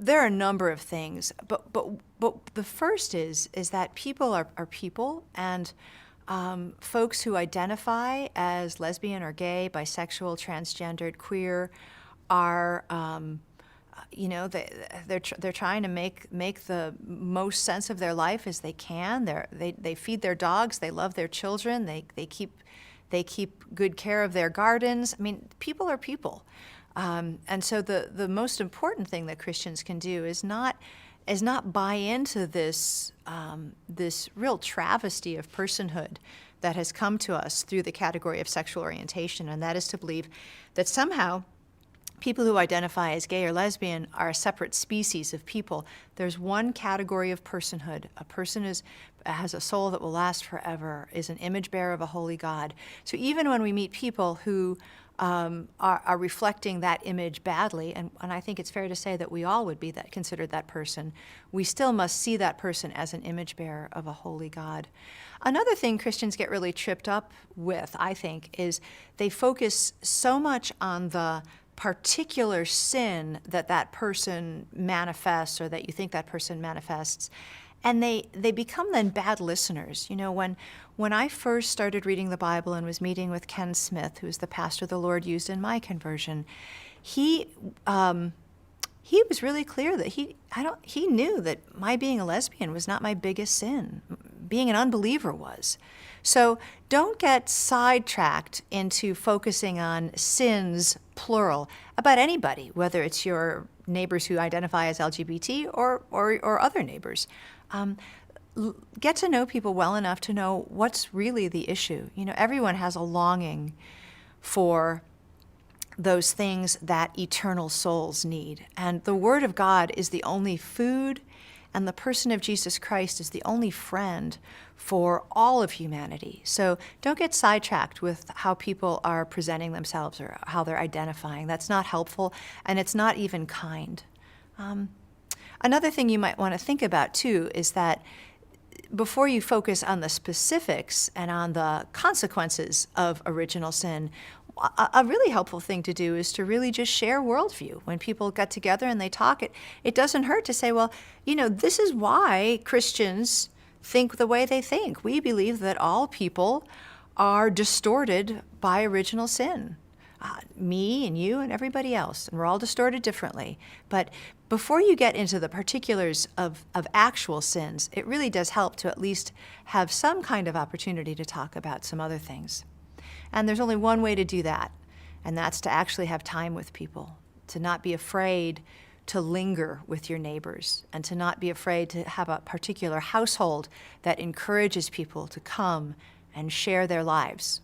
there are a number of things, but the first is that people are people, and folks who identify as lesbian or gay, bisexual, transgendered, queer are they're trying to make the most sense of their life as they can. They feed their dogs, they love their children, they keep good care of their gardens. I mean, people are people. And so the most important thing that Christians can do is not buy into this real travesty of personhood that has come to us through the category of sexual orientation, and that is to believe that somehow people who identify as gay or lesbian are a separate species of people. There's one category of personhood. A person has a soul that will last forever, is an image bearer of a holy God. So even when we meet people who are reflecting that image badly, and I think it's fair to say that we all would be considered that person, we still must see that person as an image bearer of a holy God. Another thing Christians get really tripped up with, I think, is they focus so much on the particular sin that person manifests, or that you think that person manifests, and they become then bad listeners. You know, when I first started reading the Bible and was meeting with Ken Smith, who's the pastor the Lord used in my conversion, he was really clear that he knew that my being a lesbian was not my biggest sin. Being an unbeliever was. So don't get sidetracked into focusing on sins, plural, about anybody, whether it's your neighbors who identify as LGBT or other neighbors. Get to know people well enough to know what's really the issue. You know, everyone has a longing for those things that eternal souls need. And the Word of God is the only food, and the person of Jesus Christ is the only friend for all of humanity. So don't get sidetracked with how people are presenting themselves or how they're identifying. That's not helpful, and it's not even kind. Another thing you might want to think about, too, is that before you focus on the specifics and on the consequences of original sin, a really helpful thing to do is to really just share worldview. When people get together and they talk, it doesn't hurt to say, well, you know, this is why Christians think the way they think. We believe that all people are distorted by original sin. Me and you and everybody else, and we're all distorted differently. But before you get into the particulars of actual sins, it really does help to at least have some kind of opportunity to talk about some other things. And there's only one way to do that, and that's to actually have time with people, to not be afraid to linger with your neighbors, and to not be afraid to have a particular household that encourages people to come and share their lives